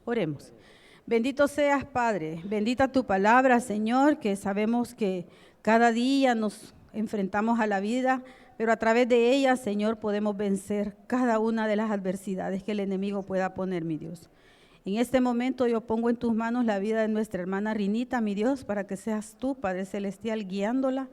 Oremos. Bendito seas, Padre, bendita tu palabra, Señor, que sabemos que cada día nos enfrentamos a la vida, pero a través de ella, Señor, podemos vencer cada una de las adversidades que el enemigo pueda poner, mi Dios. En este momento yo pongo en tus manos la vida de nuestra hermana Rinita, mi Dios, para que seas tú, Padre Celestial, guiándola,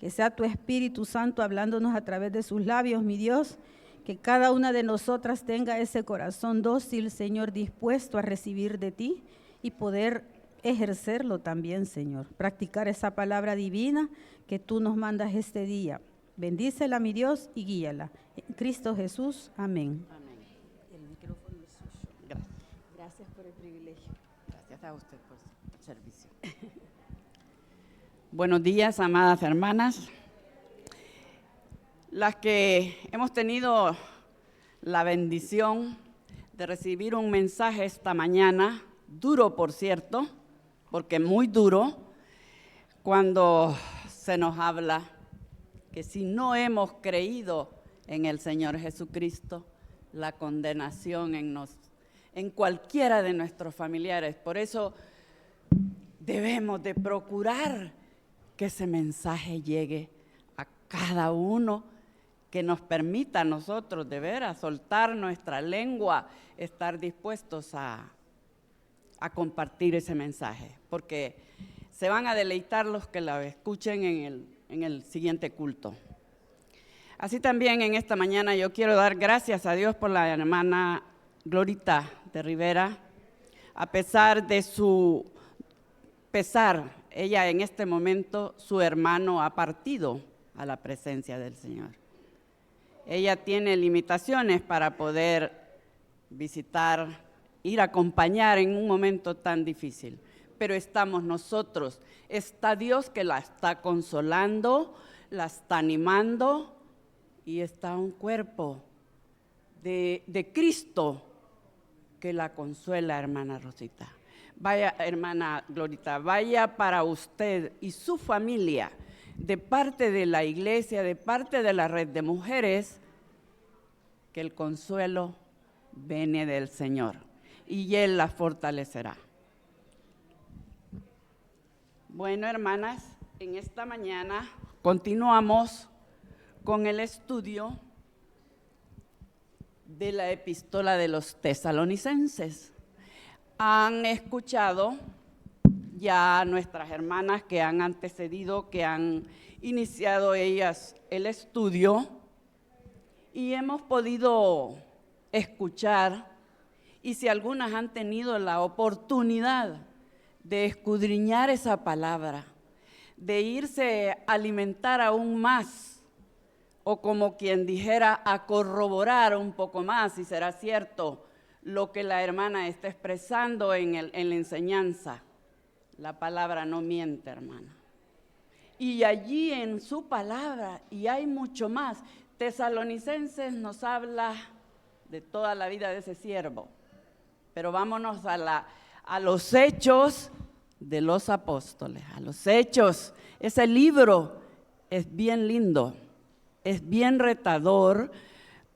que sea tu Espíritu Santo hablándonos a través de sus labios, mi Dios, que cada una de nosotras tenga ese corazón dócil, Señor, dispuesto a recibir de ti y poder ejercerlo también, Señor, practicar esa palabra divina que tú nos mandas este día. Bendícela, mi Dios, y guíala. En Cristo Jesús, amén. Amén. El micrófono es suyo. Gracias. Gracias por el privilegio. Gracias a usted por su servicio. Buenos días, amadas hermanas. Las que hemos tenido la bendición de recibir un mensaje esta mañana, duro por cierto, porque muy duro, cuando se nos habla que si no hemos creído en el Señor Jesucristo, la condenación en cualquiera de nuestros familiares. Por eso debemos de procurar que ese mensaje llegue a cada uno, que nos permita a nosotros de veras soltar nuestra lengua, estar dispuestos a compartir ese mensaje, porque se van a deleitar los que la escuchen en el siguiente culto. Así también en esta mañana yo quiero dar gracias a Dios por la hermana Glorita de Rivera. A pesar de su pesar, ella en este momento, su hermano ha partido a la presencia del Señor. Ella tiene limitaciones para poder visitar, ir a acompañar en un momento tan difícil. Pero estamos nosotros, está Dios que la está consolando, la está animando y está un cuerpo de Cristo que la consuela, hermana Rosita. Vaya, hermana Glorita, vaya para usted y su familia, de parte de la iglesia, de parte de la red de mujeres, que el consuelo viene del Señor y Él la fortalecerá. Bueno, hermanas, en esta mañana continuamos con el estudio de la epístola de los Tesalonicenses. Han escuchado ya nuestras hermanas que han antecedido, que han iniciado ellas el estudio, y hemos podido escuchar, y si algunas han tenido la oportunidad de escudriñar esa palabra, de irse a alimentar aún más, o como quien dijera, a corroborar un poco más si será cierto lo que la hermana está expresando en la enseñanza. La palabra no miente, hermana. Y allí en su palabra, y hay mucho más, Tesalonicenses nos habla de toda la vida de ese siervo. Pero vámonos a los hechos de los apóstoles, a los hechos. Ese libro es bien lindo, es bien retador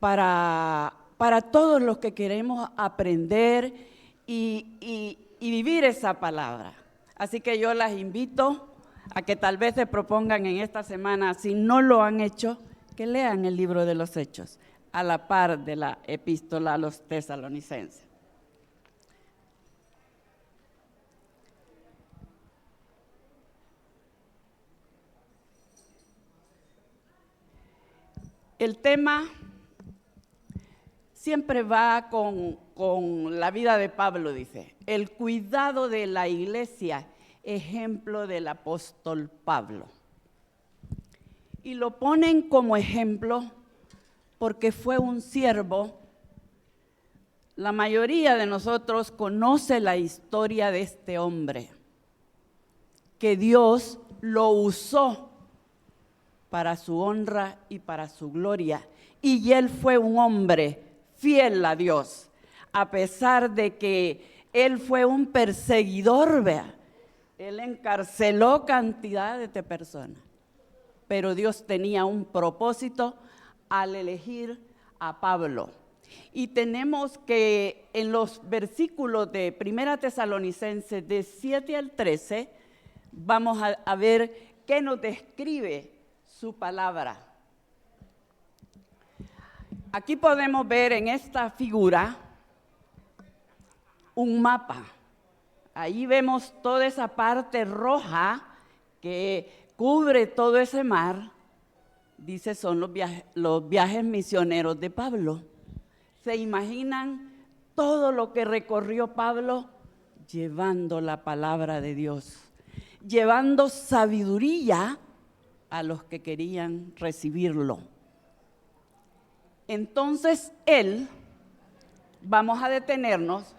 para todos los que queremos aprender y vivir esa palabra. Así que yo las invito a que tal vez se propongan en esta semana, si no lo han hecho, que lean el libro de los Hechos, a la par de la epístola a los Tesalonicenses. El tema siempre va con la vida de Pablo, dice, el cuidado de la iglesia, ejemplo del apóstol Pablo. Y lo ponen como ejemplo porque fue un siervo. La mayoría de nosotros conoce la historia de este hombre, que Dios lo usó para su honra y para su gloria. Y él fue un hombre fiel a Dios, a pesar de que él fue un perseguidor, vea. Él encarceló cantidades de personas, pero Dios tenía un propósito al elegir a Pablo. Y tenemos que en los versículos de 1 Tesalonicenses de 7 al 13, vamos a ver qué nos describe su palabra. Aquí podemos ver en esta figura un mapa. Ahí vemos toda esa parte roja que cubre todo ese mar. Dice, son los viajes misioneros de Pablo. ¿Se imaginan todo lo que recorrió Pablo? Llevando la palabra de Dios, llevando sabiduría a los que querían recibirlo. Entonces vamos a detenernos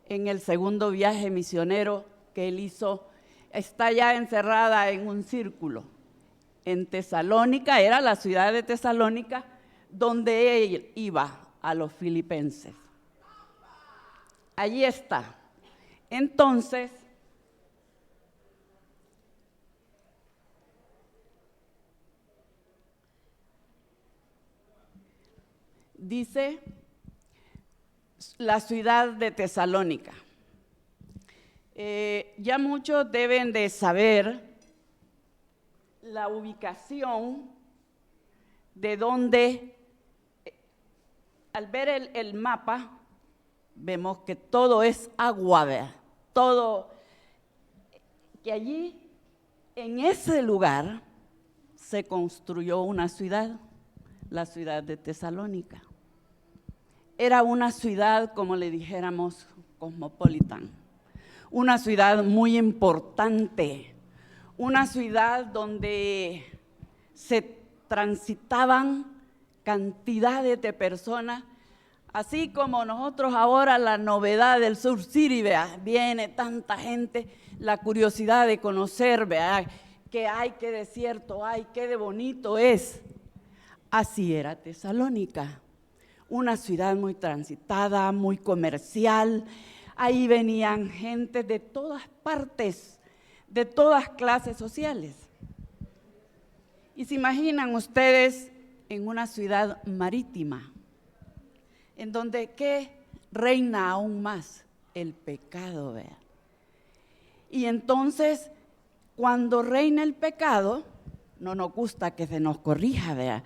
en el segundo viaje misionero que él hizo. Está ya encerrada en un círculo. En Tesalónica, era la ciudad de Tesalónica, donde él iba a los filipenses. Allí está. Entonces, dice la ciudad de Tesalónica. Ya muchos deben de saber la ubicación de donde, al ver el mapa, vemos que todo es agua, ¿verdad? Todo, que allí, en ese lugar, se construyó una ciudad, la ciudad de Tesalónica. Era una ciudad, como le dijéramos, cosmopolitan, una ciudad muy importante, una ciudad donde se transitaban cantidades de personas, así como nosotros ahora la novedad del Sur City, ¿vea? Viene tanta gente, la curiosidad de conocer, ¿vea? Qué hay, qué desierto hay, qué de bonito es. Así era Tesalónica, una ciudad muy transitada, muy comercial. Ahí venían gente de todas partes, de todas clases sociales. Y se imaginan ustedes en una ciudad marítima, en donde ¿qué reina aún más? El pecado, ¿vea? Y entonces, cuando reina el pecado, no nos gusta que se nos corrija, ¿vea?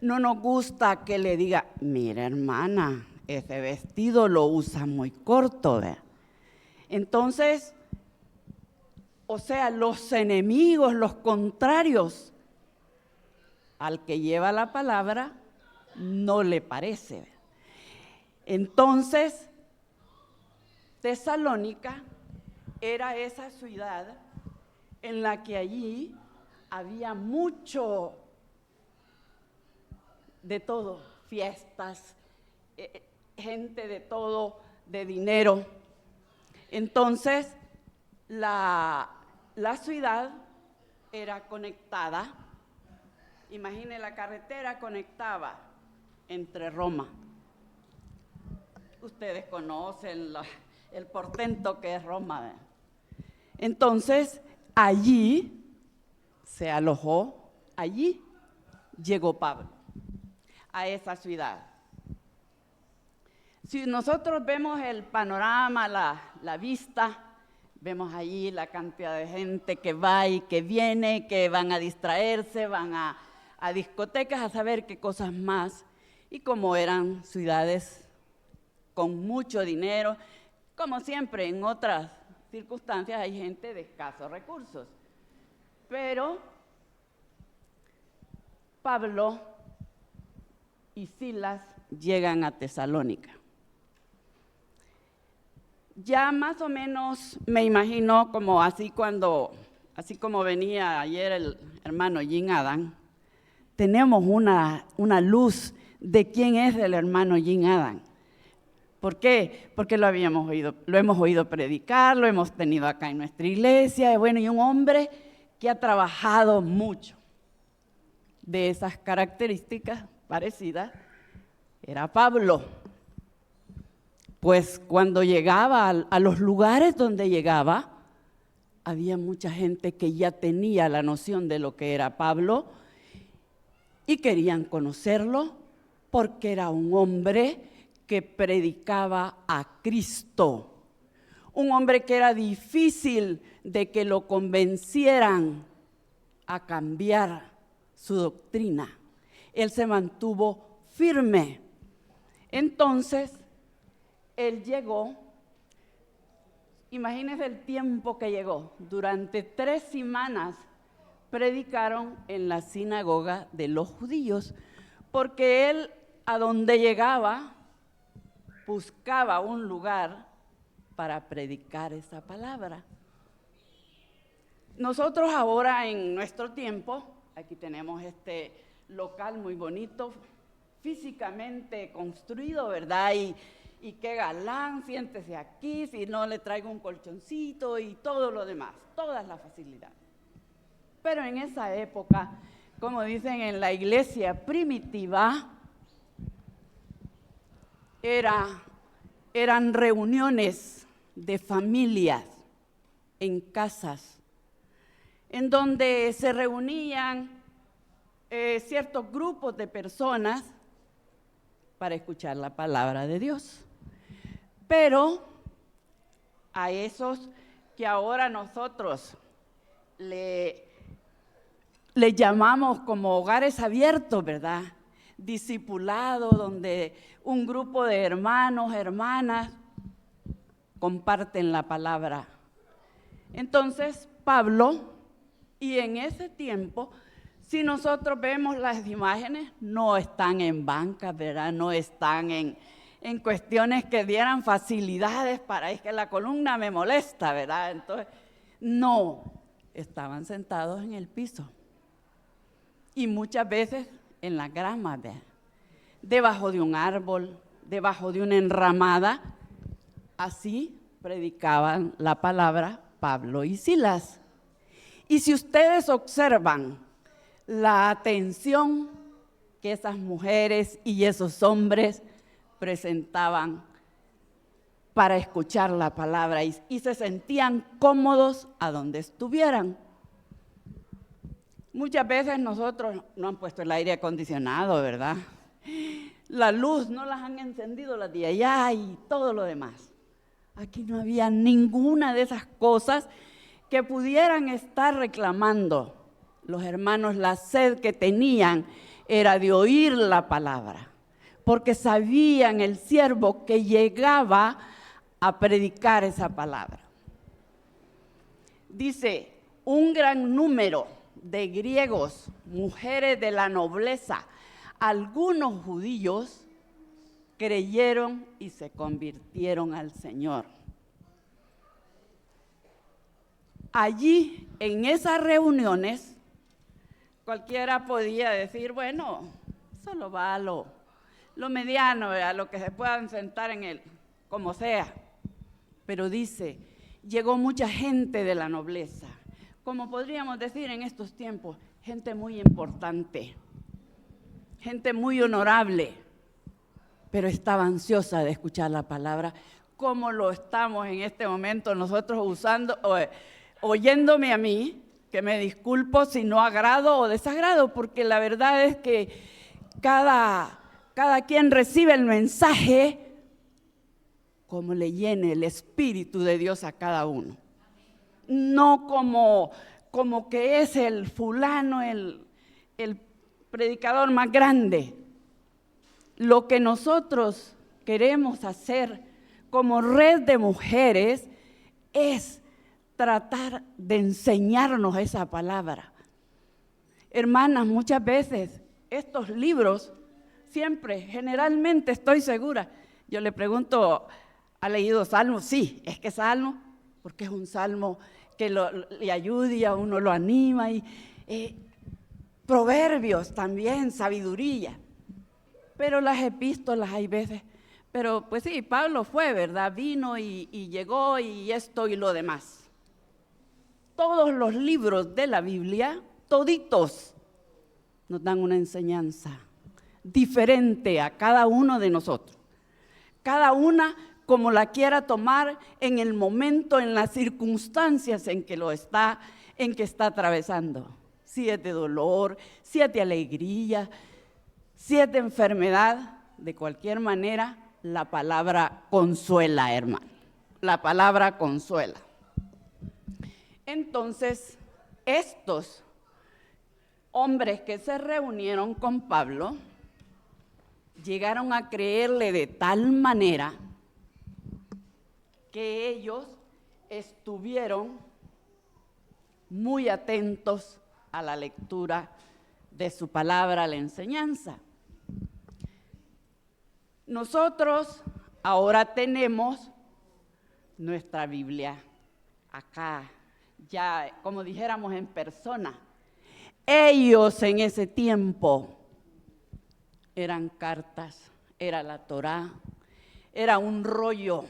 No nos gusta que le diga, mira hermana, ese vestido lo usa muy corto, ¿vea? Entonces, o sea, los enemigos, los contrarios al que lleva la palabra, no le parece, ¿vea? Entonces, Tesalónica era esa ciudad en la que allí había mucho de todo, fiestas, gente de todo, de dinero. Entonces, la ciudad era conectada. Imagine, la carretera conectaba entre Roma. Ustedes conocen el portento que es Roma, ¿verdad? Entonces, allí se alojó, allí llegó Pablo, a esa ciudad. Si nosotros vemos el panorama, la vista, vemos allí la cantidad de gente que va y que viene, que van a distraerse, van a discotecas, a saber qué cosas más. Y como eran ciudades con mucho dinero, como siempre en otras circunstancias hay gente de escasos recursos. Pero Pablo y Silas llegan a Tesalónica. Ya más o menos me imagino así como venía ayer el hermano Jim Adams, tenemos una luz de quién es el hermano Jim Adams. ¿Por qué? Porque lo hemos oído predicar, lo hemos tenido acá en nuestra iglesia, y un hombre que ha trabajado mucho. De esas características parecidas era Pablo. Pues cuando llegaba a los lugares donde llegaba, había mucha gente que ya tenía la noción de lo que era Pablo y querían conocerlo porque era un hombre que predicaba a Cristo. Un hombre que era difícil de que lo convencieran a cambiar su doctrina. Él se mantuvo firme. Entonces, él llegó, imagínense el tiempo que llegó. Durante 3 semanas predicaron en la sinagoga de los judíos, porque él a donde llegaba buscaba un lugar para predicar esa palabra. Nosotros ahora en nuestro tiempo, aquí tenemos este local muy bonito, físicamente construido, ¿verdad? Y qué galán, siéntese aquí, si no le traigo un colchoncito y todo lo demás, todas las facilidades. Pero en esa época, como dicen en la iglesia primitiva, eran reuniones de familias en casas, en donde se reunían ciertos grupos de personas para escuchar la palabra de Dios. Pero a esos que ahora nosotros le llamamos como hogares abiertos, ¿verdad? Discipulado, donde un grupo de hermanos, hermanas comparten la palabra. Entonces, Pablo, y en ese tiempo, si nosotros vemos las imágenes, no están en bancas, ¿verdad? No están en cuestiones que dieran facilidades para, es que la columna me molesta, ¿verdad? Entonces, no, estaban sentados en el piso. Y muchas veces en la grama, ¿verdad? Debajo de un árbol, debajo de una enramada. Así predicaban la palabra Pablo y Silas. Y si ustedes observan la atención que esas mujeres y esos hombres presentaban para escuchar la palabra y se sentían cómodos a donde estuvieran. Muchas veces nosotros no han puesto el aire acondicionado, ¿verdad? La luz no las han encendido las de allá y todo lo demás. Aquí no había ninguna de esas cosas que pudieran estar reclamando los hermanos. La sed que tenían era de oír la palabra, porque sabían el siervo que llegaba a predicar esa palabra. Dice, un gran número de griegos, mujeres de la nobleza, algunos judíos creyeron y se convirtieron al Señor. Allí, en esas reuniones, cualquiera podía decir, bueno, solo va a lo mediano, a lo que se puedan sentar en él, como sea. Pero dice, llegó mucha gente de la nobleza, como podríamos decir en estos tiempos, gente muy importante, gente muy honorable, pero estaba ansiosa de escuchar la palabra, como lo estamos en este momento nosotros oyéndome a mí, que me disculpo si no agrado o desagrado, porque la verdad es que cada quien recibe el mensaje como le llene el Espíritu de Dios a cada uno. No como que es el fulano, el predicador más grande. Lo que nosotros queremos hacer como red de mujeres es tratar de enseñarnos esa palabra. Hermanas, muchas veces estos libros, siempre, generalmente estoy segura, yo le pregunto, ¿ha leído Salmos? Sí, es que Salmo, porque es un salmo que le ayuda y a uno lo anima, y Proverbios también, sabiduría. Pero las epístolas hay veces, pero pues sí, Pablo fue, ¿verdad? Vino y llegó y esto y lo demás. Todos los libros de la Biblia, toditos, nos dan una enseñanza diferente a cada uno de nosotros. Cada una como la quiera tomar en el momento, en las circunstancias en que está atravesando. Si es de dolor, si es de alegría, Si es de enfermedad, de cualquier manera, la palabra consuela, hermano. La palabra consuela. Entonces, estos hombres que se reunieron con Pablo llegaron a creerle de tal manera que ellos estuvieron muy atentos a la lectura de su palabra, a la enseñanza. Nosotros ahora tenemos nuestra Biblia acá, ya como dijéramos en persona. Ellos en ese tiempo eran cartas, era la Torá, era un rollo.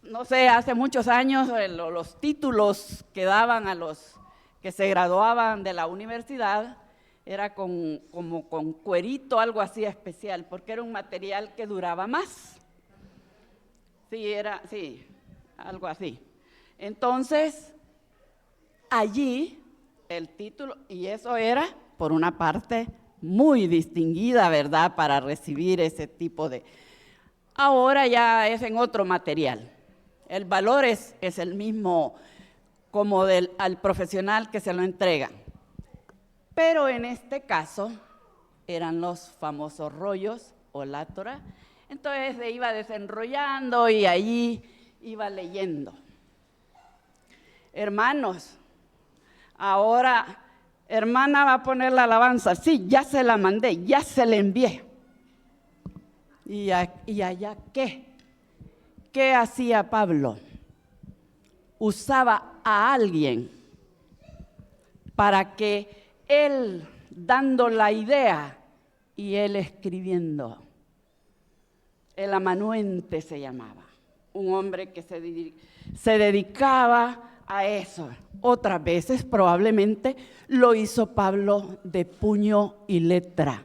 No sé, hace muchos años los títulos que daban a los que se graduaban de la universidad era como con cuerito, algo así especial, porque era un material que duraba más. Sí, algo así. Entonces, allí el título, y eso era, por una parte, muy distinguida, ¿verdad?, para recibir ese tipo de... Ahora ya es en otro material. El valor es el mismo como al profesional que se lo entrega. Pero en este caso eran los famosos rollos o la Torá. Entonces se iba desenrollando y allí iba leyendo. Hermanos, ahora, hermana va a poner la alabanza. Sí, ya se la mandé, ya se la envié. ¿Y allá qué? ¿Qué hacía Pablo? Usaba a alguien para que él dando la idea y él escribiendo. El amanuense se llamaba, un hombre que se dedicaba a eso. Otras veces probablemente lo hizo Pablo de puño y letra.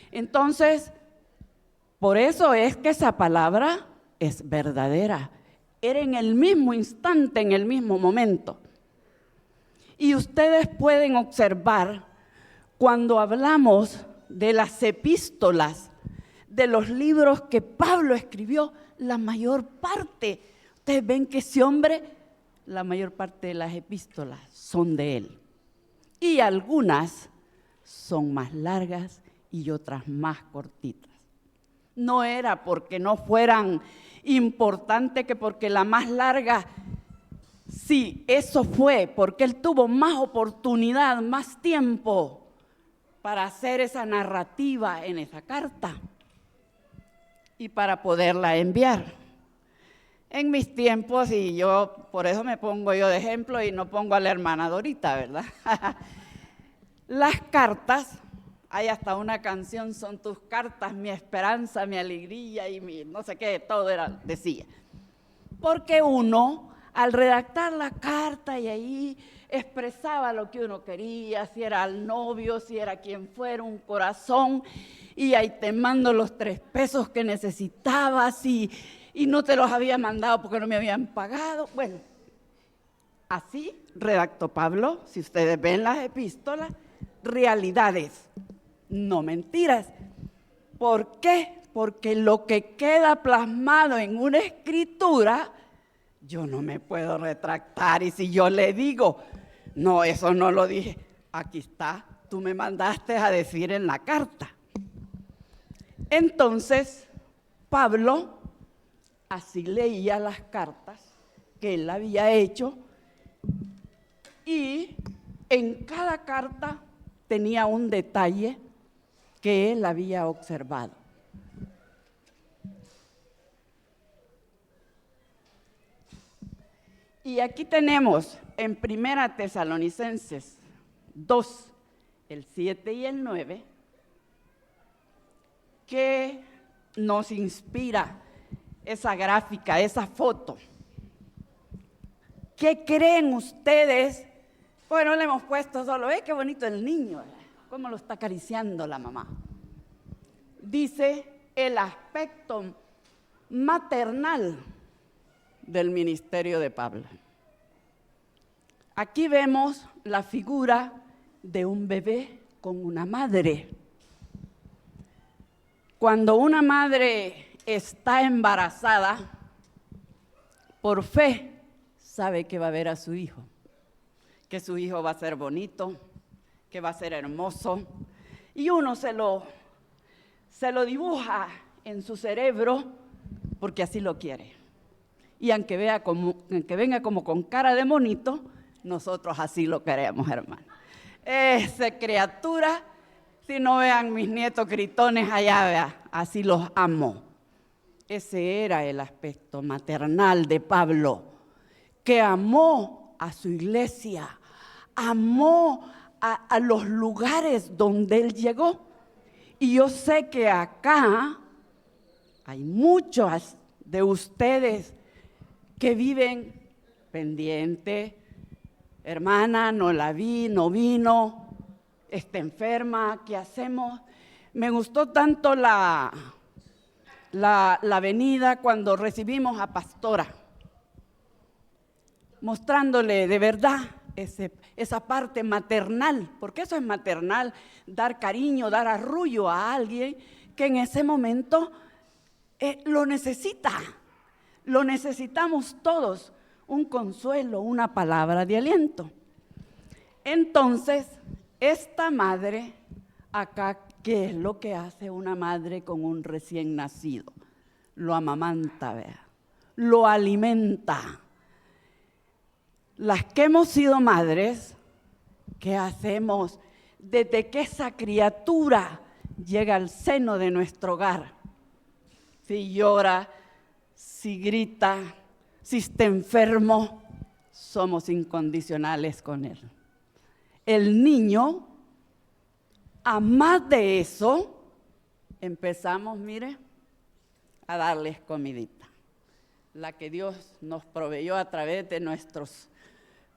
Entonces, por eso es que esa palabra es verdadera. Era en el mismo instante, en el mismo momento. Y ustedes pueden observar cuando hablamos de las epístolas, de los libros que Pablo escribió, la mayor parte, ustedes ven que ese hombre, la mayor parte de las epístolas son de él. Y algunas son más largas y otras más cortitas. No era porque no fueran importantes, que porque la más larga, sí, eso fue, porque él tuvo más oportunidad, más tiempo para hacer esa narrativa en esa carta y para poderla enviar. En mis tiempos, y yo por eso me pongo yo de ejemplo y no pongo a la hermana Dorita, ¿verdad? Las cartas, hay hasta una canción, son tus cartas, mi esperanza, mi alegría y mi no sé qué, todo decía. Porque uno, al redactar la carta y ahí expresaba lo que uno quería, si era al novio, si era quien fuera, un corazón, y ahí te mando los 3 pesos que necesitabas y no te los había mandado porque no me habían pagado. Bueno, así redactó Pablo, si ustedes ven las epístolas, realidades, no mentiras. ¿Por qué? Porque lo que queda plasmado en una escritura, yo no me puedo retractar. Y si yo le digo, no, eso no lo dije, aquí está, tú me mandaste a decir en la carta. Entonces, Pablo así leía las cartas que él había hecho y en cada carta tenía un detalle que él había observado. Y aquí tenemos en 1 Tesalonicenses 2, el 7 y el 9, que nos inspira esa gráfica, esa foto. ¿Qué creen ustedes? Bueno, le hemos puesto solo, qué bonito el niño, cómo lo está acariciando la mamá. Dice el aspecto maternal del ministerio de Pablo. Aquí vemos la figura de un bebé con una madre. Cuando una madre está embarazada, por fe sabe que va a ver a su hijo, que su hijo va a ser bonito, que va a ser hermoso, y uno se lo dibuja en su cerebro porque así lo quiere. Y aunque venga como con cara de monito, nosotros así lo queremos, hermano. Esa criatura, si no vean mis nietos gritones allá, vea, así los amo. Ese era el aspecto maternal de Pablo, que amó a su iglesia, amó a los lugares donde él llegó. Y yo sé que acá hay muchos de ustedes que viven pendiente. Hermana, no la vi, no vino, está enferma, ¿qué hacemos? Me gustó tanto la venida cuando recibimos a Pastora, mostrándole de verdad esa parte maternal, porque eso es maternal, dar cariño, dar arrullo a alguien que en ese momento lo necesita. Lo necesitamos todos, un consuelo, una palabra de aliento. Entonces, esta madre, acá, ¿qué es lo que hace una madre con un recién nacido? Lo amamanta, vea, lo alimenta. Las que hemos sido madres, ¿qué hacemos? Desde que esa criatura llega al seno de nuestro hogar, si llora, si grita, si está enfermo, somos incondicionales con él. El niño, a más de eso, empezamos, mire, a darles comidita, la que Dios nos proveyó a través de nuestros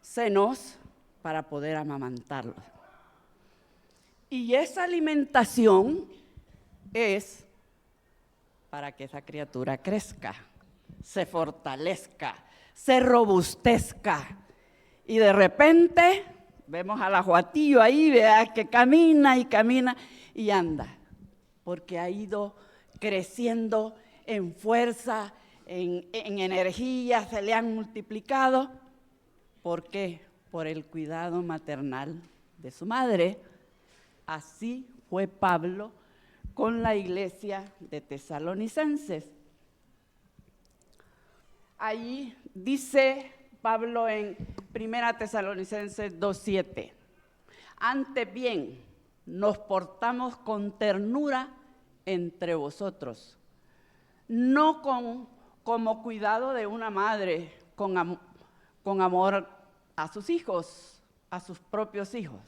senos para poder amamantarlos. Y esa alimentación es para que esa criatura crezca, se fortalezca, se robustezca. Y de repente vemos al ajuatillo ahí, vea, que camina y anda, porque ha ido creciendo en fuerza, en energía, se le han multiplicado. ¿Por qué? Por el cuidado maternal de su madre. Así fue Pablo con la iglesia de Tesalonicenses. Ahí dice Pablo en 1 Tesalonicenses 2:7, antes bien, nos portamos con ternura entre vosotros, no como cuidado de una madre, con amor a sus hijos, a sus propios hijos.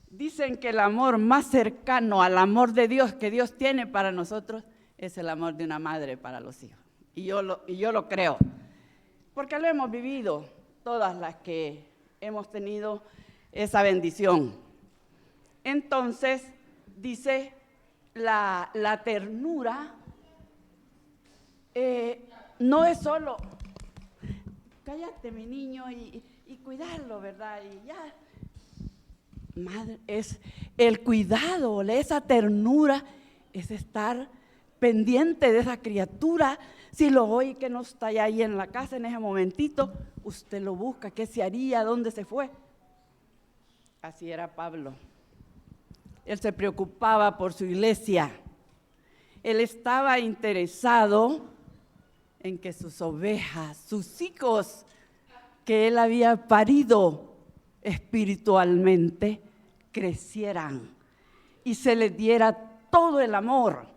Dicen que el amor más cercano al amor de Dios que Dios tiene para nosotros es el amor de una madre para los hijos. Y yo lo creo, porque lo hemos vivido todas las que hemos tenido esa bendición. Entonces, dice, la ternura no es solo, cállate mi niño y cuidarlo, ¿verdad? Y ya. Madre, es el cuidado, esa ternura, es estar pendiente de esa criatura. Si lo oye que no está ahí en la casa en ese momentito, usted lo busca, ¿qué se haría? ¿Dónde se fue? Así era Pablo. Él se preocupaba por su iglesia. Él estaba interesado en que sus ovejas, sus hijos que él había parido espiritualmente, crecieran y se les diera todo el amor,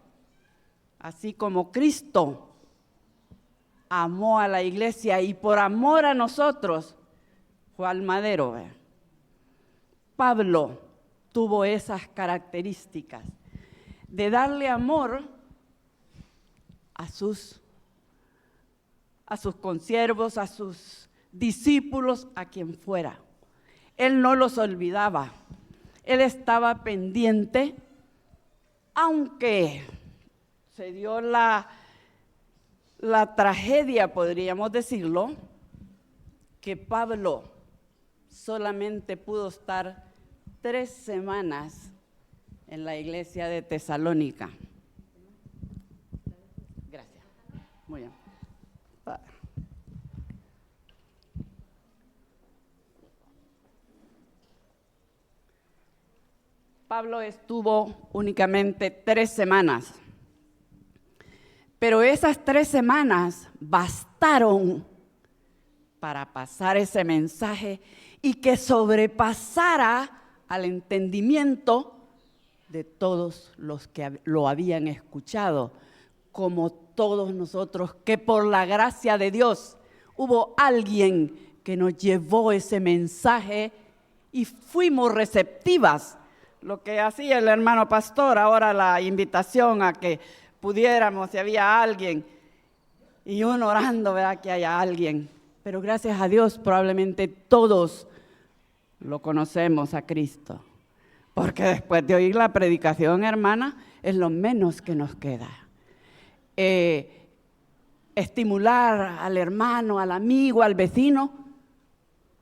así como Cristo amó a la iglesia y por amor a nosotros fue al madero. Pablo tuvo esas características de darle amor a sus consiervos, a sus discípulos, a quien fuera. Él no los olvidaba. Él estaba pendiente, aunque se dio la tragedia, podríamos decirlo, que Pablo solamente pudo estar 3 semanas en la iglesia de Tesalónica. Gracias. Muy bien. Pablo estuvo únicamente 3 semanas, pero esas 3 semanas bastaron para pasar ese mensaje y que sobrepasara al entendimiento de todos los que lo habían escuchado, como todos nosotros, que por la gracia de Dios hubo alguien que nos llevó ese mensaje y fuimos receptivas. Lo que hacía el hermano pastor, ahora la invitación a que pudiéramos, si había alguien, y uno orando, ¿verdad? Que haya alguien. Pero gracias a Dios, probablemente todos lo conocemos a Cristo. Porque después de oír la predicación, hermana, es lo menos que nos queda. Estimular al hermano, al amigo, al vecino,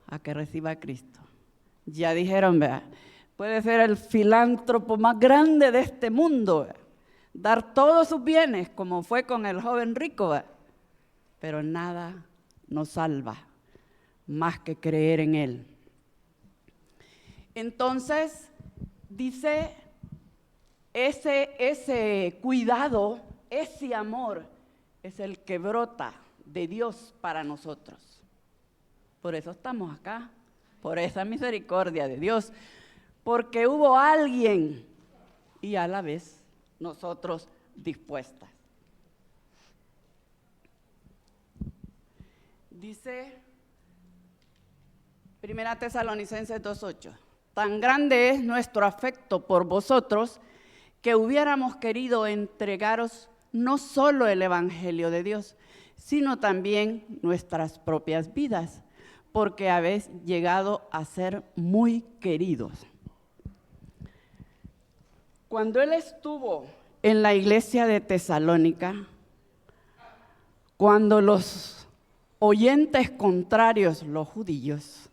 a que reciba a Cristo. Ya dijeron, ¿verdad? Puede ser el filántropo más grande de este mundo, ¿verdad? Dar todos sus bienes, como fue con el joven rico, ¿verdad? Pero nada nos salva más que creer en Él. Entonces, dice, ese cuidado, ese amor, es el que brota de Dios para nosotros. Por eso estamos acá, por esa misericordia de Dios, porque hubo alguien y a la vez nosotros dispuestas. Dice 1 Tesalonicenses 2:8, tan grande es nuestro afecto por vosotros que hubiéramos querido entregaros no solo el Evangelio de Dios, sino también nuestras propias vidas, porque habéis llegado a ser muy queridos. Cuando él estuvo en la iglesia de Tesalónica, cuando los oyentes contrarios, los judíos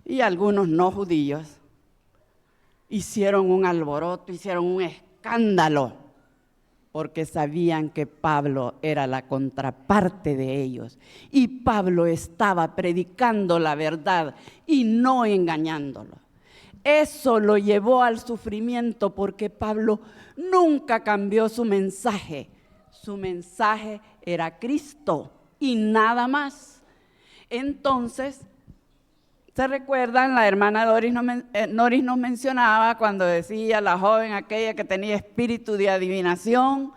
y algunos no judíos, hicieron un alboroto, hicieron un escándalo, porque sabían que Pablo era la contraparte de ellos y Pablo estaba predicando la verdad y no engañándolo. Eso lo llevó al sufrimiento porque Pablo nunca cambió su mensaje. Su mensaje era Cristo y nada más. Entonces, ¿se recuerdan? La hermana Noris nos mencionaba cuando decía la joven aquella que tenía espíritu de adivinación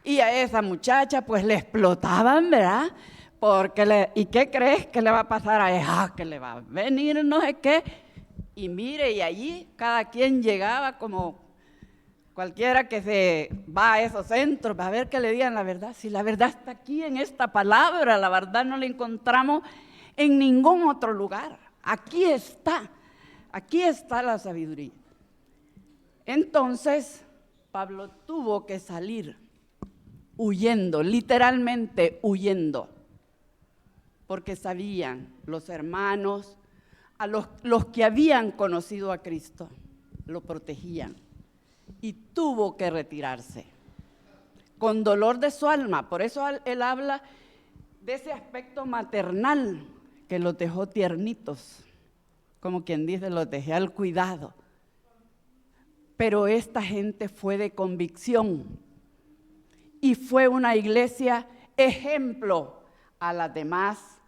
y a esa muchacha pues le explotaban, ¿verdad? ¿Y qué crees que le va a pasar a ella? Que le va a venir no sé qué. Y mire, y allí cada quien llegaba como cualquiera que se va a esos centros, va a ver que le digan la verdad. Si la verdad está aquí en esta palabra, la verdad no la encontramos en ningún otro lugar. Aquí está la sabiduría. Entonces, Pablo tuvo que salir huyendo, literalmente huyendo, porque sabían los hermanos, a los que habían conocido a Cristo, lo protegían y tuvo que retirarse con dolor de su alma. Por eso él habla de ese aspecto maternal que los dejó tiernitos, como quien dice, los dejé al cuidado. Pero esta gente fue de convicción y fue una iglesia ejemplo a las demás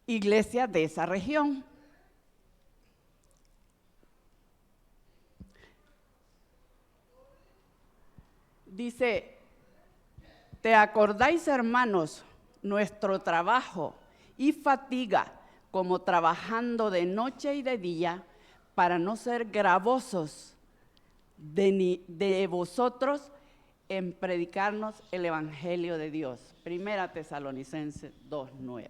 iglesias de esa región. Dice, ¿te acordáis, hermanos, nuestro trabajo y fatiga, como trabajando de noche y de día, para no ser gravosos de vosotros en predicarnos el Evangelio de Dios? 1 Tesalonicenses 2:9.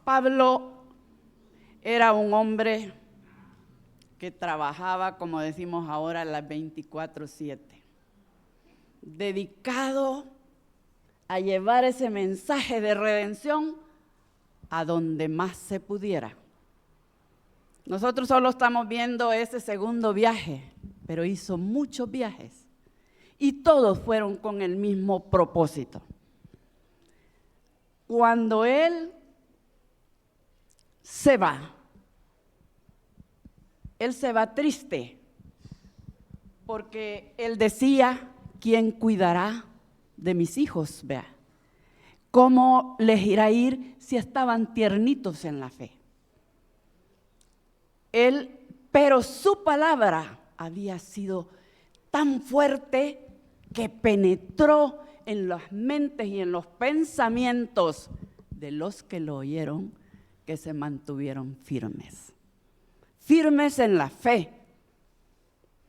Pablo era un hombre que trabajaba, como decimos ahora, las 24/7, dedicado a llevar ese mensaje de redención a donde más se pudiera. Nosotros solo estamos viendo ese segundo viaje, pero hizo muchos viajes y todos fueron con el mismo propósito. Cuando él se va triste, porque él decía, ¿quién cuidará de mis hijos? Vea, ¿cómo les irá a ir si estaban tiernitos en la fe? Pero su palabra había sido tan fuerte que penetró en las mentes y en los pensamientos de los que lo oyeron, que se mantuvieron firmes en la fe,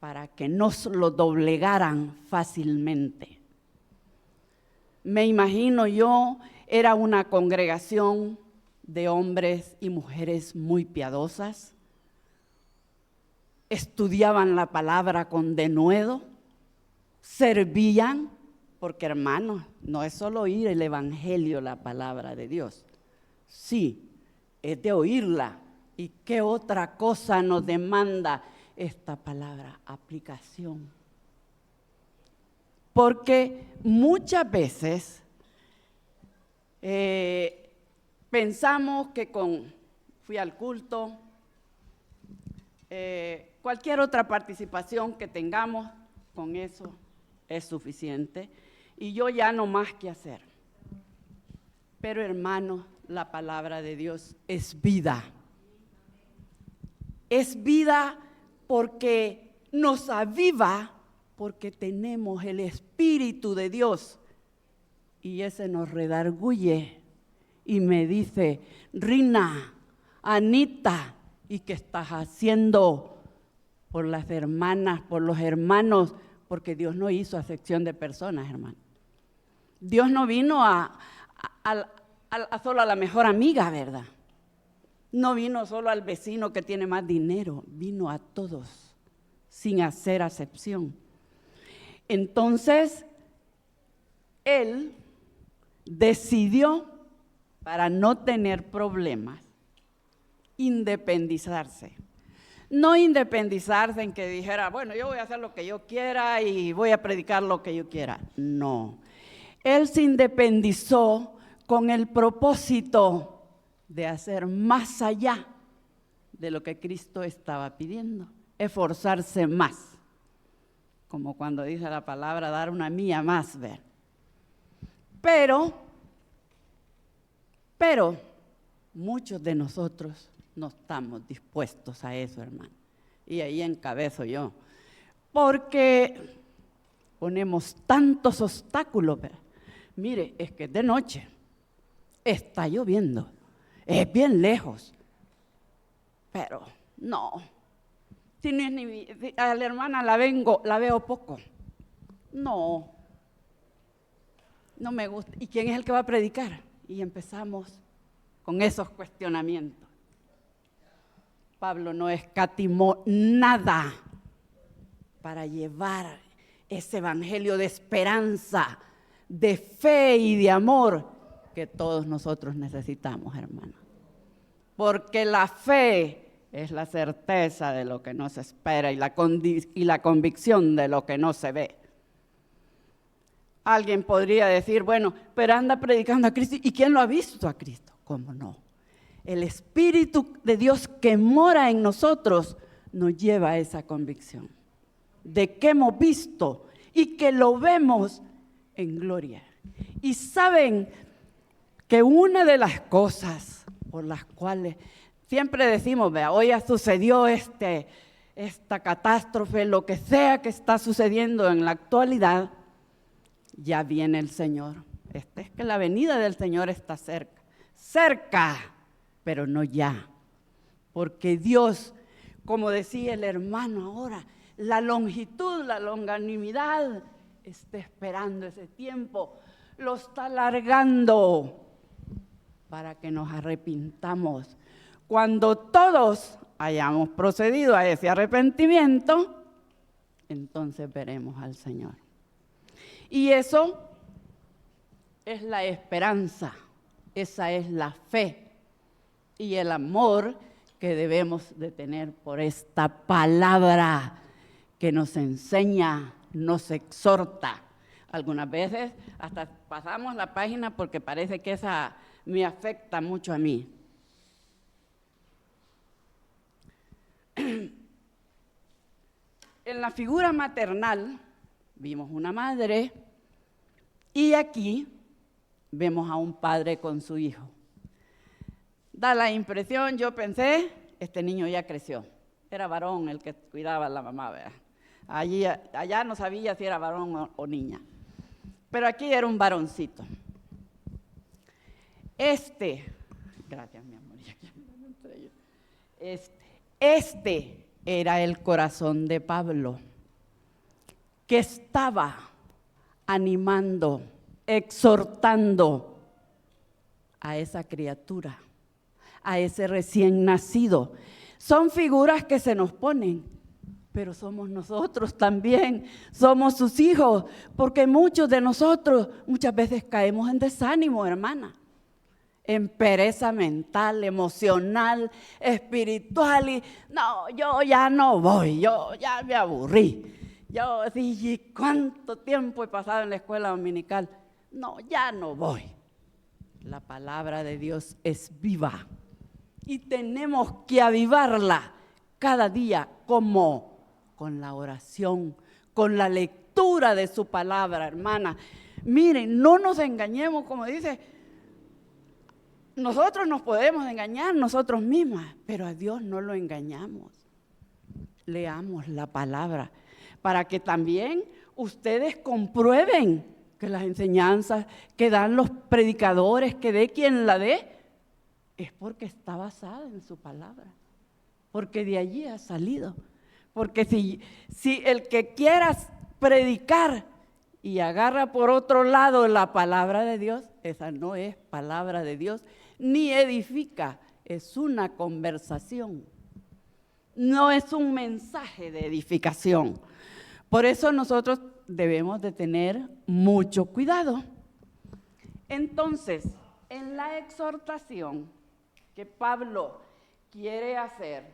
para que no lo doblegaran fácilmente. Me imagino yo, era una congregación de hombres y mujeres muy piadosas, estudiaban la palabra con denuedo, servían, porque hermanos, no es solo oír el evangelio, la palabra de Dios, sí, es de oírla. ¿Y qué otra cosa nos demanda esta palabra? Aplicación. Porque muchas veces pensamos que fui al culto, cualquier otra participación que tengamos, con eso es suficiente y yo ya no más que hacer. Pero hermanos, la palabra de Dios es vida. Es vida porque nos aviva, porque tenemos el Espíritu de Dios y ese nos redarguye y me dice, Rina, Anita, ¿y qué estás haciendo por las hermanas, por los hermanos? Porque Dios no hizo acepción de personas, hermano. Dios no vino solo a la mejor amiga, ¿verdad? No vino solo al vecino que tiene más dinero, vino a todos, sin hacer acepción. Entonces, él decidió, para no tener problemas, independizarse. No independizarse en que dijera, bueno, yo voy a hacer lo que yo quiera y voy a predicar lo que yo quiera. No, él se independizó con el propósito de hacer más allá de lo que Cristo estaba pidiendo, esforzarse más, como cuando dice la palabra, dar una milla más, ver. Pero muchos de nosotros no estamos dispuestos a eso, hermano, y ahí encabezo yo, porque ponemos tantos obstáculos, ¿verdad? Mire, es que es de noche, está lloviendo, es bien lejos, pero no, si no es a la hermana la veo poco, no me gusta. ¿Y quién es el que va a predicar? Y empezamos con esos cuestionamientos. Pablo no escatimó nada para llevar ese evangelio de esperanza, de fe y de amor que todos nosotros necesitamos, hermano. Porque la fe es la certeza de lo que no se espera y la convicción de lo que no se ve. Alguien podría decir, bueno, pero anda predicando a Cristo. ¿Y quién lo ha visto a Cristo? ¿Cómo no? El Espíritu de Dios que mora en nosotros nos lleva a esa convicción de que hemos visto y que lo vemos en gloria. Y saben que una de las cosas por las cuales siempre decimos, vea, hoy ya sucedió esta catástrofe, lo que sea que está sucediendo en la actualidad, ya viene el Señor. Es que la venida del Señor está cerca, pero no ya. Porque Dios, como decía el hermano ahora, la longitud, la longanimidad, está esperando ese tiempo, lo está alargando para que nos arrepintamos. Cuando todos hayamos procedido a ese arrepentimiento, entonces veremos al Señor. Y eso es la esperanza, esa es la fe y el amor que debemos de tener por esta palabra que nos enseña, nos exhorta. Algunas veces hasta pasamos la página porque parece que esa me afecta mucho a mí. En la figura maternal vimos una madre y aquí vemos a un padre con su hijo. Da la impresión, yo pensé, este niño ya creció. Era varón el que cuidaba a la mamá, ¿verdad? Allá no sabía si era varón o niña. Pero aquí era un varoncito. Gracias mi amor. Este era el corazón de Pablo, que estaba animando, exhortando a esa criatura, a ese recién nacido. Son figuras que se nos ponen, pero somos nosotros también, somos sus hijos, porque muchos de nosotros muchas veces caemos en desánimo, hermana, en pereza mental, emocional, espiritual, y no, yo ya no voy, yo ya me aburrí. Yo dije, ¿cuánto tiempo he pasado en la escuela dominical? No, ya no voy. La palabra de Dios es viva y tenemos que avivarla cada día, como con la oración, con la lectura de su palabra, hermana. Miren, no nos engañemos, como dice, nosotros nos podemos engañar nosotros mismas, pero a Dios no lo engañamos. Leamos la palabra para que también ustedes comprueben que las enseñanzas que dan los predicadores, que dé quien la dé, es porque está basada en su palabra, porque de allí ha salido. Porque si el que quiera predicar y agarra por otro lado la palabra de Dios, esa no es palabra de Dios, ni edifica, es una conversación, no es un mensaje de edificación. Por eso nosotros debemos de tener mucho cuidado. Entonces, en la exhortación que Pablo quiere hacer,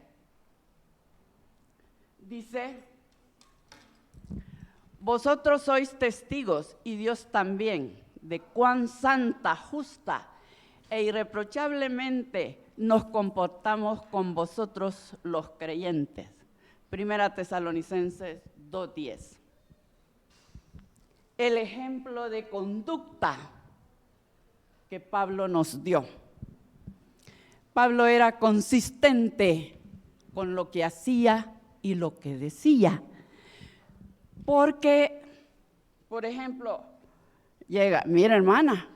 dice: vosotros sois testigos, y Dios también, de cuán santa, justa e irreprochablemente nos comportamos con vosotros los creyentes. Primera Tesalonicenses 2:10. El ejemplo de conducta que Pablo nos dio. Pablo era consistente con lo que hacía y lo que decía. Porque, por ejemplo, llega, mira hermana,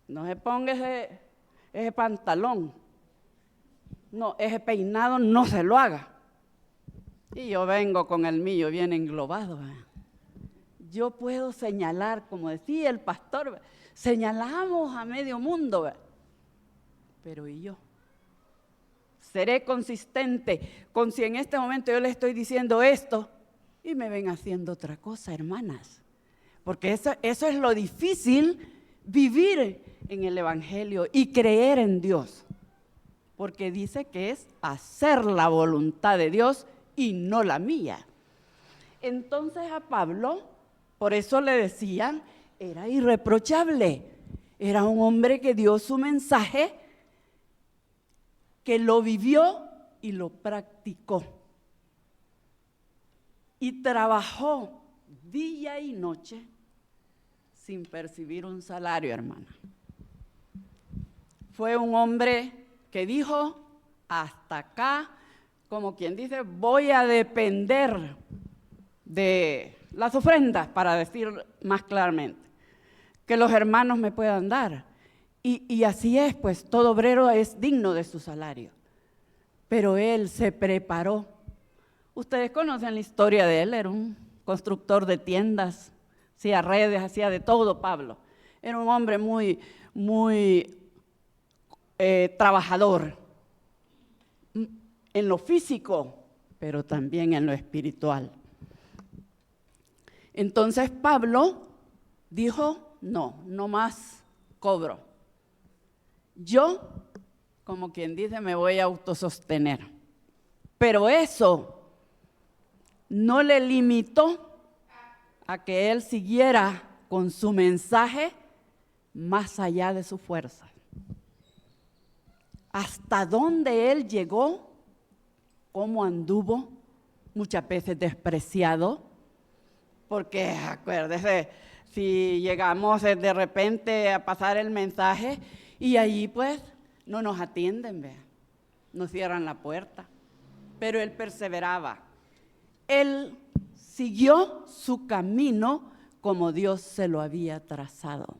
no se ponga ese pantalón, no, ese peinado no se lo haga. Y yo vengo con el mío bien englobado. Yo puedo señalar, como decía el pastor, señalamos a medio mundo, pero ¿y yo? Seré consistente con si en este momento yo le estoy diciendo esto y me ven haciendo otra cosa, hermanas. Porque eso es lo difícil, vivir en el Evangelio y creer en Dios. Porque dice que es hacer la voluntad de Dios y no la mía. Entonces a Pablo, por eso le decían, era irreprochable. Era un hombre que dio su mensaje, que lo vivió y lo practicó. Y trabajó día y noche sin percibir un salario, hermana. Fue un hombre que dijo, hasta acá, como quien dice, voy a depender de las ofrendas, para decir más claramente, que los hermanos me puedan dar. Y así es, pues todo obrero es digno de su salario. Pero él se preparó. Ustedes conocen la historia de él, era un constructor de tiendas, hacía redes, hacía de todo Pablo. Era un hombre muy trabajador en lo físico, pero también en lo espiritual. Entonces Pablo dijo, no más cobro. Yo como quien dice, me voy a autosostener. Pero eso no le limitó a que él siguiera con su mensaje más allá de su fuerza. Hasta dónde él llegó, cómo anduvo, muchas veces despreciado, porque acuérdese, si llegamos de repente a pasar el mensaje y allí pues no nos atienden, vea, nos cierran la puerta, pero él perseveraba. Él siguió su camino como Dios se lo había trazado.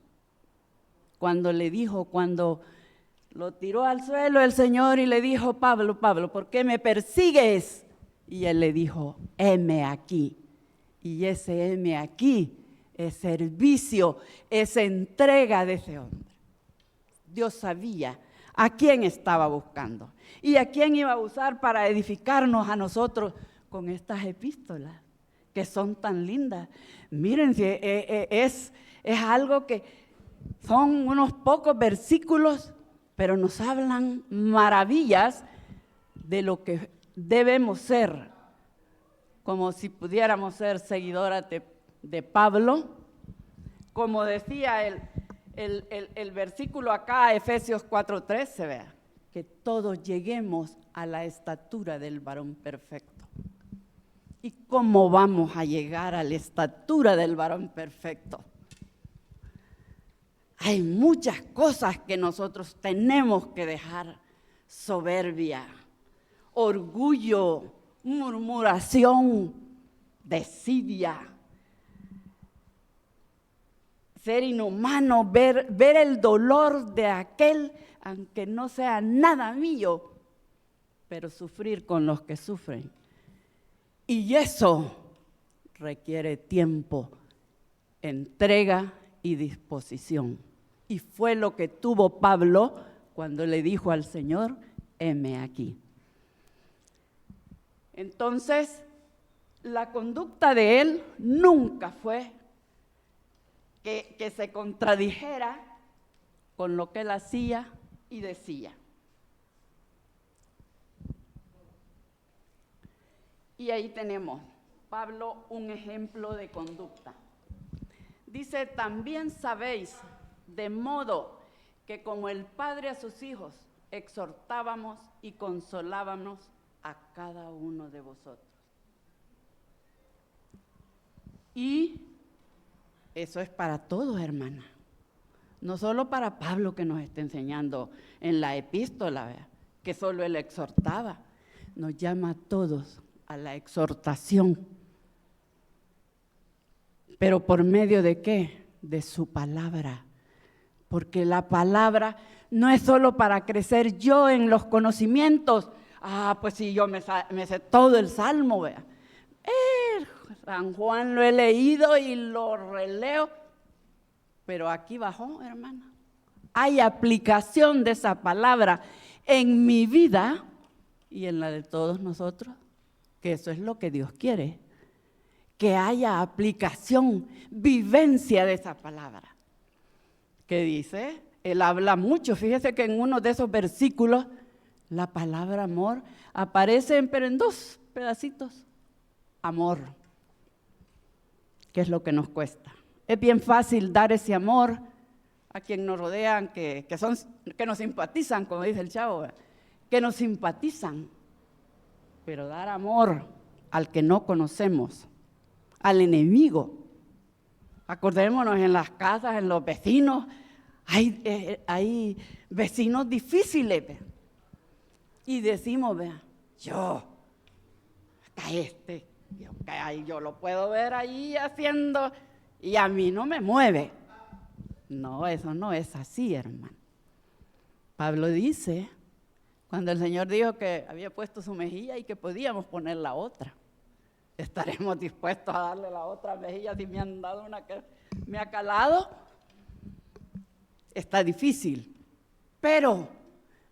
Cuando lo tiró al suelo el Señor y le dijo, Pablo, Pablo, ¿por qué me persigues? Y él le dijo, heme aquí. Y ese heme aquí es servicio, es entrega de ese hombre. Dios sabía a quién estaba buscando y a quién iba a usar para edificarnos a nosotros con estas epístolas que son tan lindas. Miren, es algo que son unos pocos versículos, pero nos hablan maravillas de lo que debemos ser, como si pudiéramos ser seguidoras de Pablo. Como decía el versículo acá, Efesios 4:13, vea, que todos lleguemos a la estatura del varón perfecto. ¿Y cómo vamos a llegar a la estatura del varón perfecto? Hay muchas cosas que nosotros tenemos que dejar: soberbia, orgullo, murmuración, desidia, ser inhumano, ver el dolor de aquel, aunque no sea nada mío, pero sufrir con los que sufren. Y eso requiere tiempo, entrega y disposición. Y fue lo que tuvo Pablo cuando le dijo al Señor, heme aquí. Entonces, la conducta de él nunca fue que se contradijera con lo que él hacía y decía. Y ahí tenemos, Pablo, un ejemplo de conducta. Dice, también sabéis, de modo que como el Padre a sus hijos, exhortábamos y consolábamos a cada uno de vosotros. Y eso es para todos, hermana. No solo para Pablo, que nos está enseñando en la epístola, ¿verdad?, que solo él exhortaba. Nos llama a todos a la exhortación. ¿Pero por medio de qué? De su palabra. Porque la palabra no es solo para crecer yo en los conocimientos. Pues sí, yo me sé todo el Salmo, vea. San Juan lo he leído y lo releo, pero aquí bajó, hermana. Hay aplicación de esa palabra en mi vida y en la de todos nosotros, que eso es lo que Dios quiere, que haya aplicación, vivencia de esa palabra. ¿Qué dice? Él habla mucho. Fíjese que en uno de esos versículos la palabra amor aparece, pero en dos pedacitos. Amor. ¿Qué es lo que nos cuesta? Es bien fácil dar ese amor a quien nos rodean, que nos simpatizan, como dice el chavo, que nos simpatizan. Pero dar amor al que no conocemos, al enemigo. Acordémonos, en las casas, en los vecinos, hay vecinos difíciles. Y decimos, vea, yo lo puedo ver ahí haciendo y a mí no me mueve. No, eso no es así, hermano. Pablo dice, cuando el Señor dijo que había puesto su mejilla y que podíamos poner la otra, ¿estaremos dispuestos a darle la otra mejilla si me han dado una que me ha calado? Está difícil, pero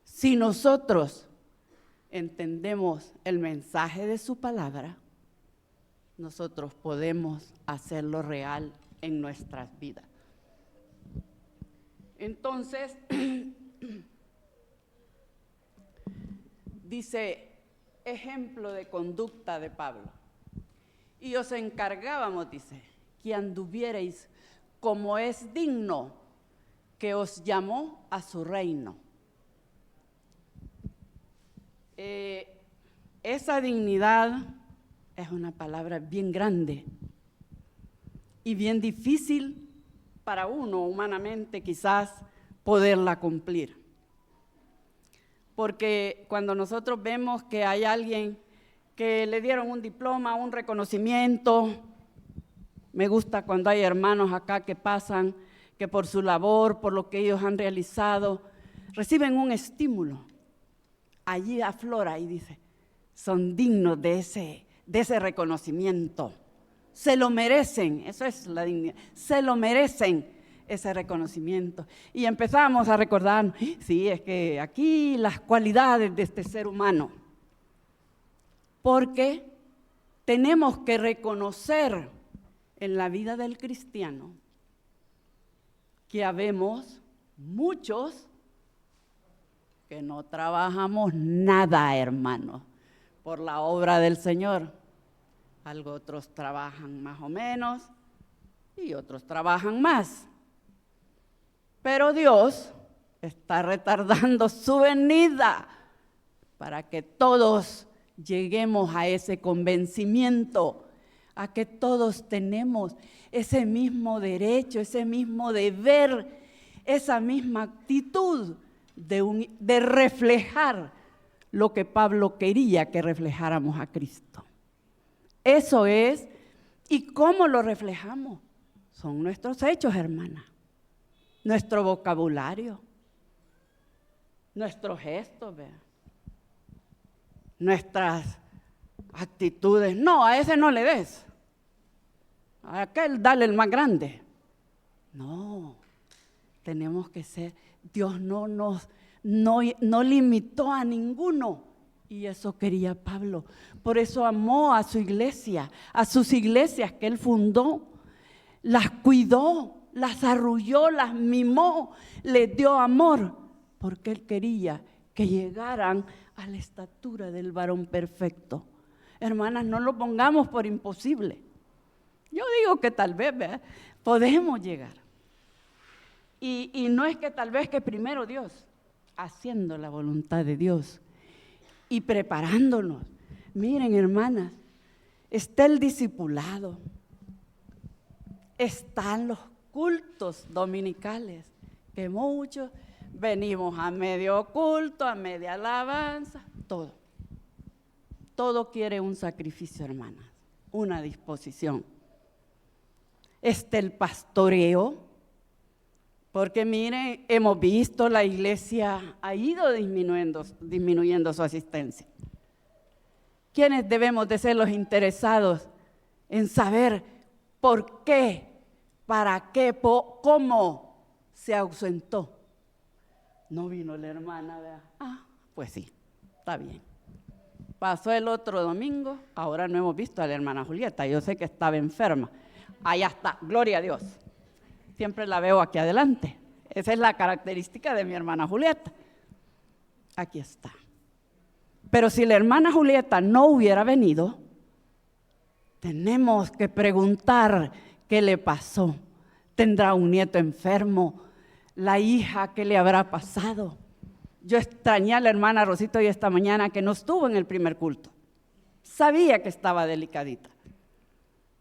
si nosotros entendemos el mensaje de su palabra, nosotros podemos hacerlo real en nuestras vidas. Entonces, dice, ejemplo de conducta de Pablo. Y os encargábamos, dice, que anduvierais como es digno que os llamó a su reino. Esa dignidad es una palabra bien grande y bien difícil para uno humanamente quizás poderla cumplir. Porque cuando nosotros vemos que hay alguien que le dieron un diploma, un reconocimiento, me gusta cuando hay hermanos acá que pasan, que por su labor, por lo que ellos han realizado, reciben un estímulo. Allí aflora y dice, son dignos de ese reconocimiento. Se lo merecen, eso es la dignidad, se lo merecen ese reconocimiento. Y empezamos a recordar, sí, es que aquí las cualidades de este ser humano, porque tenemos que reconocer en la vida del cristiano que habemos muchos que no trabajamos nada, hermanos, por la obra del Señor. Algo otros trabajan más o menos y otros trabajan más. Pero Dios está retardando su venida para que todos lleguemos a ese convencimiento, a que todos tenemos ese mismo derecho, ese mismo deber, esa misma actitud de reflejar lo que Pablo quería que reflejáramos a Cristo. Eso es, ¿y cómo lo reflejamos? Son nuestros hechos, hermana, nuestro vocabulario, nuestros gestos, ¿verdad? Nuestras actitudes. No, a ese no le des, a aquel dale el más grande. No, tenemos que ser, Dios no limitó a ninguno. Y eso quería Pablo. Por eso amó a su iglesia, a sus iglesias que él fundó. Las cuidó, las arrulló, las mimó, les dio amor, porque él quería que llegaran a la estatura del varón perfecto. Hermanas, no lo pongamos por imposible. Yo digo que tal vez, ¿verdad?, podemos llegar. Y no es que tal vez que primero Dios, haciendo la voluntad de Dios y preparándonos. Miren, hermanas, está el discipulado, están los cultos dominicales, que muchos venimos a medio culto, a media alabanza, todo. Todo quiere un sacrificio, hermanas, una disposición. Está el pastoreo, porque miren, hemos visto la iglesia ha ido disminuyendo su asistencia. ¿Quiénes debemos de ser los interesados en saber por qué, para qué, cómo se ausentó? No vino la hermana, ¿verdad? Pues sí, está bien. Pasó el otro domingo, ahora no hemos visto a la hermana Julieta, yo sé que estaba enferma. Allá está, gloria a Dios. Siempre la veo aquí adelante. Esa es la característica de mi hermana Julieta. Aquí está. Pero si la hermana Julieta no hubiera venido, tenemos que preguntar qué le pasó. ¿Tendrá un nieto enfermo? ¿La hija qué le habrá pasado? Yo extrañé a la hermana Rosita hoy esta mañana que no estuvo en el primer culto. Sabía que estaba delicadita.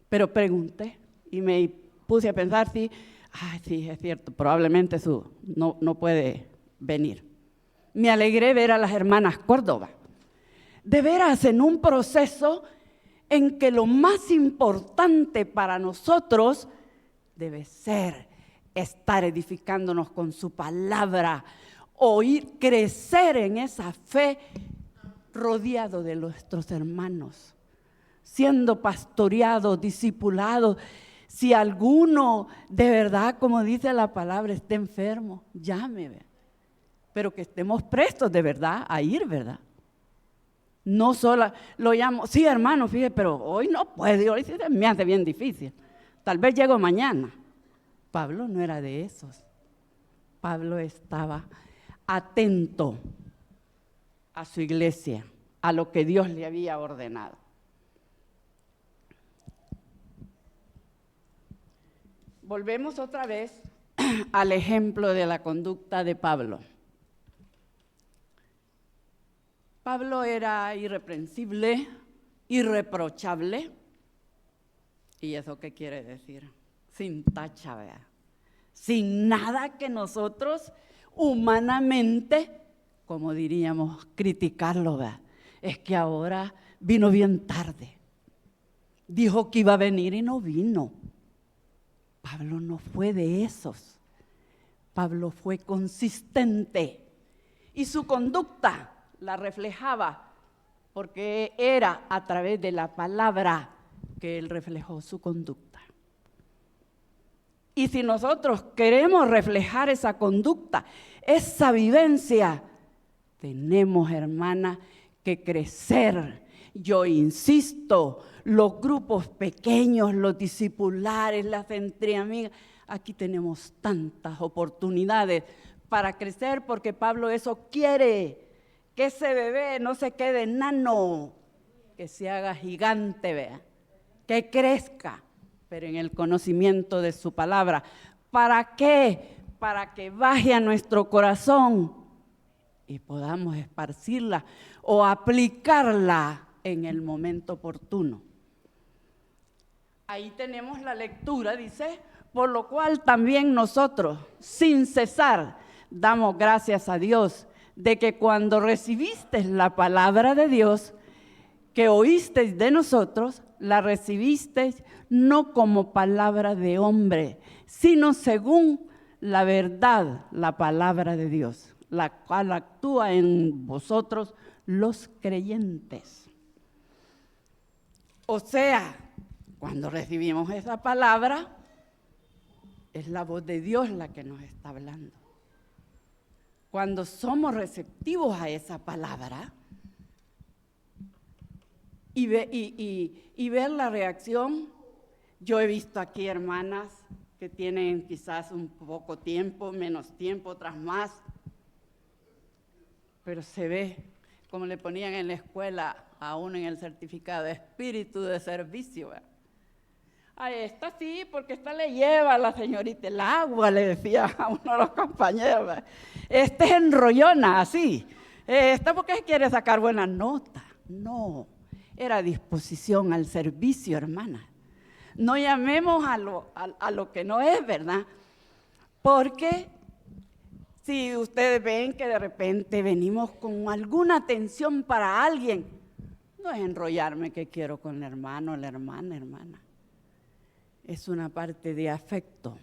Pero pregunté y me puse a pensar, sí, es cierto, probablemente no puede venir. Me alegré ver a las hermanas Córdoba. De veras, en un proceso en que lo más importante para nosotros debe ser estar edificándonos con su palabra, oír, crecer en esa fe, rodeado de nuestros hermanos, siendo pastoreados, discipulados. Si alguno de verdad, como dice la palabra, está enfermo, llame, pero que estemos prestos de verdad a ir, ¿verdad? No solo lo llamo, sí, hermano, fíjese, pero hoy no puede, hoy me hace bien difícil, tal vez llego mañana. Pablo no era de esos. Pablo estaba atento a su iglesia, a lo que Dios le había ordenado. Volvemos otra vez al ejemplo de la conducta de Pablo. Pablo era irreprensible, irreprochable. ¿Y eso qué quiere decir? Sin tacha, ¿verdad? Sin nada que nosotros humanamente, como diríamos, criticarlo, ¿verdad? Es que ahora vino bien tarde. Dijo que iba a venir y no vino. Pablo no fue de esos. Pablo fue consistente y su conducta la reflejaba porque era a través de la palabra que él reflejó su conducta. Y si nosotros queremos reflejar esa conducta, esa vivencia, tenemos, hermana, que crecer. Yo insisto, los grupos pequeños, los discipulares, las entre amigas, aquí tenemos tantas oportunidades para crecer porque Pablo eso quiere, que ese bebé no se quede enano, que se haga gigante, vea, que crezca, pero en el conocimiento de su palabra. ¿Para qué? Para que baje a nuestro corazón y podamos esparcirla o aplicarla en el momento oportuno. Ahí tenemos la lectura, dice, por lo cual también nosotros, sin cesar, damos gracias a Dios de que cuando recibisteis la palabra de Dios, que oísteis de nosotros, la recibisteis no como palabra de hombre, sino según la verdad, la palabra de Dios, la cual actúa en vosotros los creyentes. O sea, cuando recibimos esa palabra, es la voz de Dios la que nos está hablando. Cuando somos receptivos a esa palabra y ver la reacción, yo he visto aquí hermanas que tienen quizás un poco tiempo, menos tiempo, otras más, pero se ve, como le ponían en la escuela a uno en el certificado, espíritu de servicio, ¿verdad? Ay, esta sí, porque esta le lleva a la señorita el agua, le decía a uno de los compañeros, ¿verdad? Este es enrollona, así. Esta porque quiere sacar buenas notas. No, era disposición al servicio, hermana. No llamemos a lo que no es, ¿verdad? Porque si ustedes ven que de repente venimos con alguna atención para alguien, no es enrollarme que quiero con el hermano, la hermana. Es una parte de afecto.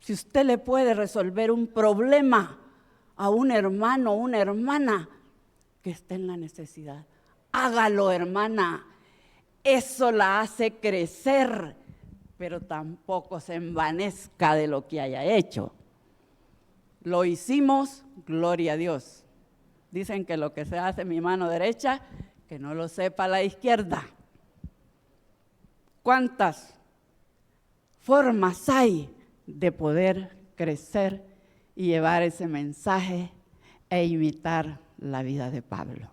Si usted le puede resolver un problema a un hermano o una hermana que esté en la necesidad, hágalo, hermana. Eso la hace crecer, pero tampoco se envanezca de lo que haya hecho. Lo hicimos, gloria a Dios. Dicen que lo que se hace en mi mano derecha, que no lo sepa la izquierda. ¿Cuántas formas hay de poder crecer y llevar ese mensaje e imitar la vida de Pablo?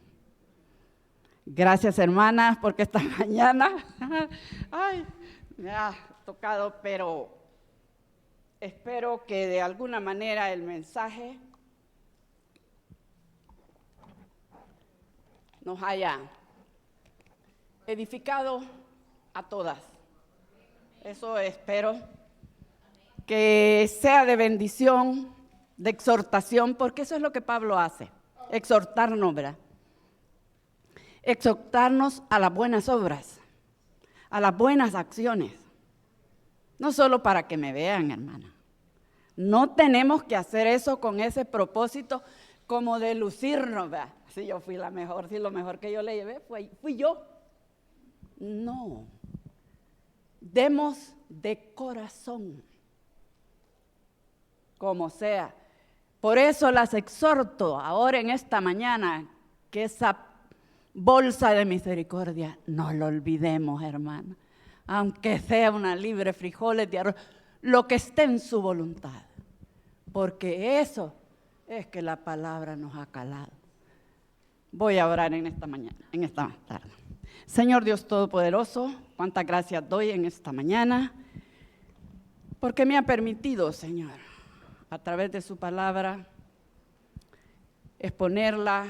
Gracias, hermanas, porque esta mañana me ha tocado, pero espero que de alguna manera el mensaje nos haya edificado a todas. Eso espero, que sea de bendición, de exhortación, porque eso es lo que Pablo hace, exhortarnos, ¿verdad? Exhortarnos a las buenas obras, a las buenas acciones, no solo para que me vean, hermana. No tenemos que hacer eso con ese propósito como de lucirnos, ¿verdad? Si yo fui la mejor, si lo mejor que yo le llevé fui yo. No, demos de corazón, como sea. Por eso las exhorto ahora en esta mañana, que esa bolsa de misericordia no lo olvidemos, hermana. Aunque sea una libre frijoles de arroz, lo que esté en su voluntad. Porque eso es que la palabra nos ha calado. Voy a orar en esta mañana, en esta tarde. Señor Dios Todopoderoso, cuántas gracias doy en esta mañana, porque me ha permitido, Señor, a través de su palabra, exponerla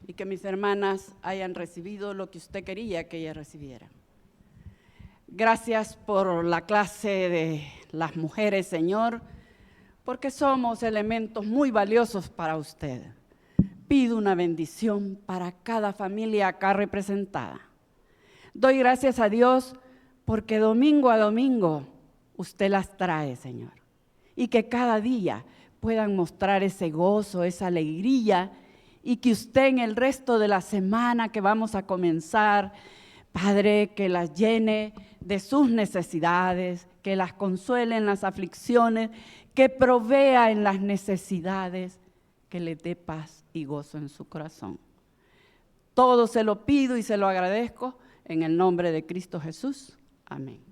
y que mis hermanas hayan recibido lo que usted quería que ellas recibieran. Gracias por la clase de las mujeres, Señor, porque somos elementos muy valiosos para usted. Pido una bendición para cada familia acá representada. Doy gracias a Dios porque domingo a domingo usted las trae, Señor, y que cada día puedan mostrar ese gozo, esa alegría, y que usted en el resto de la semana que vamos a comenzar, Padre, que las llene de sus necesidades, que las consuele en las aflicciones, que provea en las necesidades, que le dé paz y gozo en su corazón. Todo se lo pido y se lo agradezco en el nombre de Cristo Jesús. Amén.